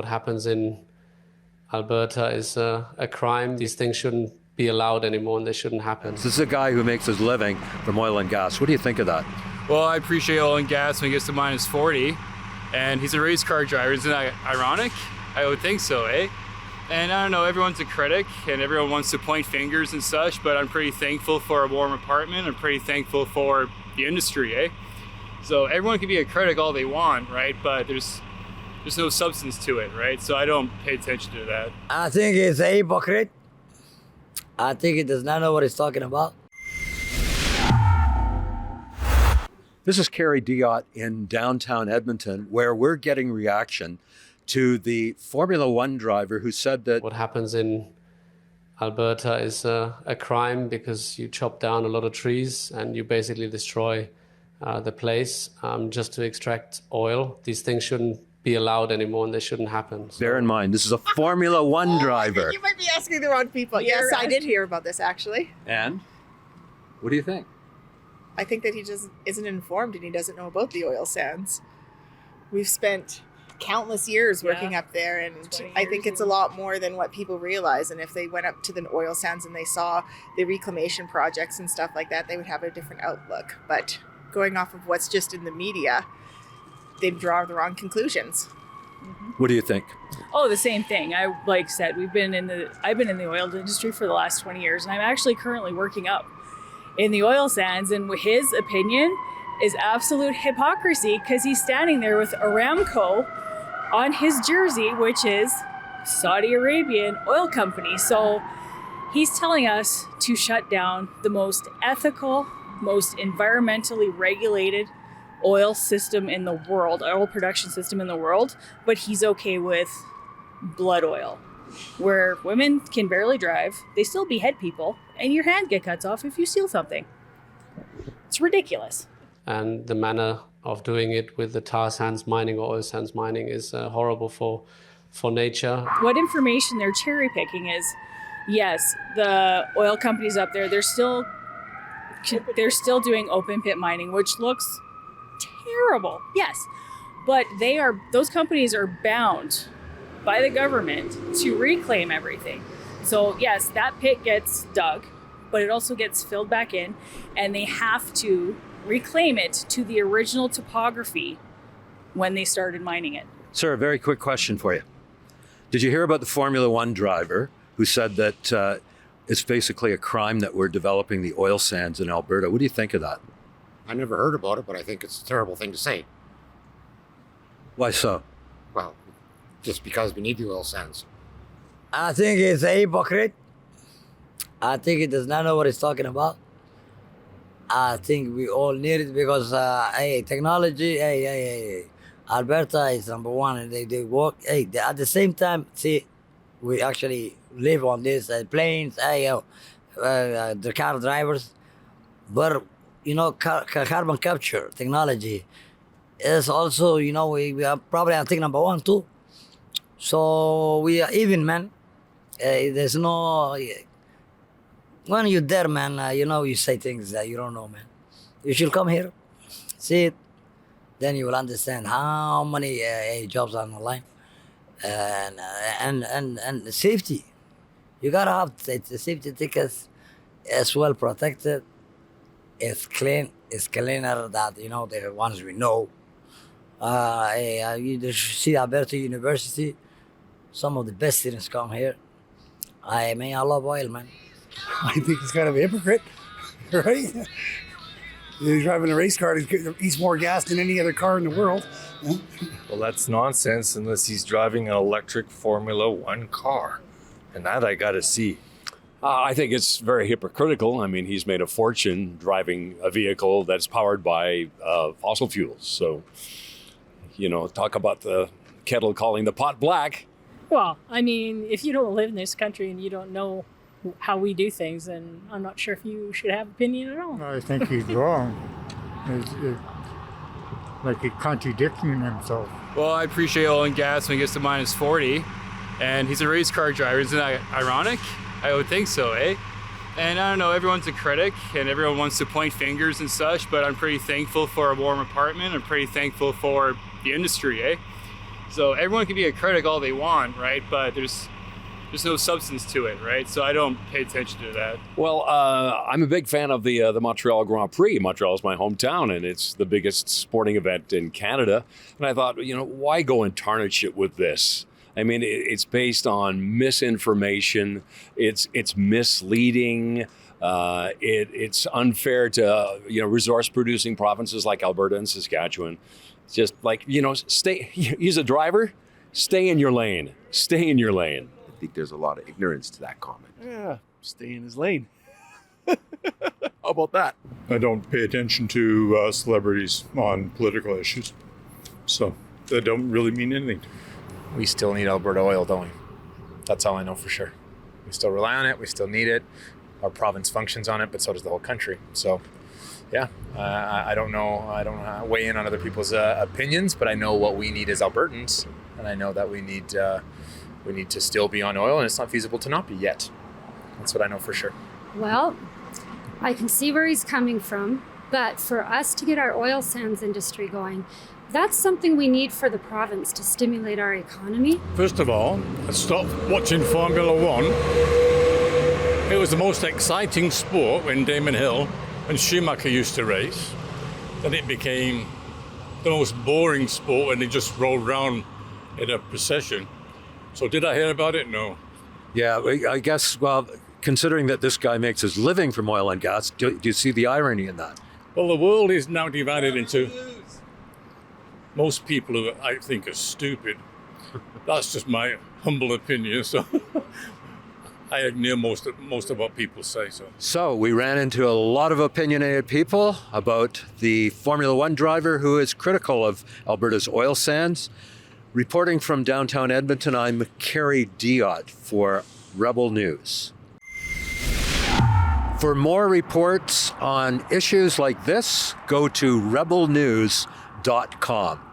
happens in Alberta is a crime. These things shouldn't be allowed anymore and they shouldn't happen. This is a guy who makes his living from oil and gas. What do you think of that? Well, I appreciate oil and gas when he gets to minus 40, and he's a race car driver. Isn't that ironic? I would think so, eh? And I don't know, everyone's a critic and everyone wants to point fingers and such, but I'm pretty thankful for a warm apartment. I'm pretty thankful for the industry, eh? So everyone can be a critic all they want, right? But there's no substance to it, right? So I don't pay attention to that. I think he's a hypocrite. I think he does not know what he's talking about. This is Kerry Diot in downtown Edmonton, where we're getting reaction to the Formula One driver who said that what happens in Alberta is a crime because you chop down a lot of trees and you basically destroy the place just to extract oil. These things shouldn't be allowed anymore and they shouldn't happen. So. Bear in mind, this is a Formula One driver. I think you might be asking the wrong people. Yes, I did hear about this actually. And what do you think? I think that he just isn't informed and he doesn't know about the oil sands. We've spent countless years working up there, and I think it's a lot more than what people realize. And if they went up to the oil sands and they saw the reclamation projects and stuff like that, they would have a different outlook. But going off of what's just in the media, they draw the wrong conclusions. What do you think? Oh, the same thing. Like I said, I've been in the oil industry for the last 20 years, and I'm actually currently working up in the oil sands, and his opinion is absolute hypocrisy because he's standing there with Aramco on his jersey, which is Saudi Arabian oil company. So he's telling us to shut down the most ethical, most environmentally regulated oil system in the world, oil production system in the world, but he's okay with blood oil, where women can barely drive, they still behead people, and your hand get cuts off if you steal something. It's ridiculous. And the manner of doing it with the tar sands mining or oil sands mining is horrible for nature. What information they're cherry picking is, yes, the oil companies up there, they're still doing open pit mining, which looks terrible. Yes, but those companies are bound by the government to reclaim everything. So yes, that pit gets dug, but it also gets filled back in, and they have to reclaim it to the original topography when they started mining it. Sir, a very quick question for you. Did you hear about the Formula One driver who said that it's basically a crime that we're developing the oil sands in Alberta? What do you think of that? I never heard about it, but I think it's a terrible thing to say. Why so? Well, just because we need the oil sands. I think he's a hypocrite. I think he does not know what he's talking about. I think we all need it because, technology, Alberta is number one and they work. At the same time, see, we actually live on this planes, the car drivers. But, carbon capture technology is also, we are probably, I think, number one too. So we are even, man. There's no... When you're there, man, you say things that you don't know, man. You should come here, see it, then you will understand how many jobs are on the line. And safety. You gotta have the safety tickets. It's well protected. It's clean. It's cleaner than the ones we know. You see Alberta University. Some of the best students come here. I love oil, man. I think he's kind of a hypocrite, right? He's driving a race car, he eats more gas than any other car in the world. Well, that's nonsense unless he's driving an electric Formula One car. And that I got to see. I think it's very hypocritical. I mean, he's made a fortune driving a vehicle that's powered by fossil fuels. So, talk about the kettle calling the pot black. Well, I mean, if you don't live in this country and you don't know how we do things, then I'm not sure if you should have opinion at all. I think he's wrong. Like he's contradicting himself. Well, I appreciate oil and gas when he gets to minus 40, and he's a race car driver. Isn't that ironic? I would think so, eh? And I don't know, everyone's a critic and everyone wants to point fingers and such, but I'm pretty thankful for a warm apartment. I'm pretty thankful for the industry, eh? So everyone can be a critic all they want, right? But there's no substance to it, right? So I don't pay attention to that. Well, I'm a big fan of the Montreal Grand Prix. Montreal is my hometown, and it's the biggest sporting event in Canada. And I thought, why go and tarnish it with this? I mean, it's based on misinformation. It's misleading. It's unfair to resource-producing provinces like Alberta and Saskatchewan. It's just like stay. He's a driver. Stay in your lane. Stay in your lane. I think there's a lot of ignorance to that comment. Yeah, stay in his lane. How about that? I don't pay attention to celebrities on political issues, so that don't really mean anything to me. We still need Alberta oil, don't we? That's all I know for sure. We still rely on it. We still need it. Our province functions on it, but so does the whole country. So, yeah, I don't know. I don't weigh in on other people's opinions, but I know what we need as Albertans, and I know that we need to still be on oil, and it's not feasible to not be yet. That's what I know for sure. Well, I can see where he's coming from, but for us to get our oil sands industry going, that's something we need for the province to stimulate our economy. First of all, I stopped watching Formula One. It was the most exciting sport when Damon Hill and Schumacher used to race. Then it became the most boring sport when they just rolled around in a procession. So did I hear about it? No. Yeah, I guess, well, considering that this guy makes his living from oil and gas, do you see the irony in that? Well, the world is now divided into most people who I think are stupid. That's just my humble opinion, so I ignore most of what people say. So we ran into a lot of opinionated people about the Formula One driver who is critical of Alberta's oil sands. Reporting from downtown Edmonton, I'm Carrie Diot for Rebel News. For more reports on issues like this, go to rebelnews.com.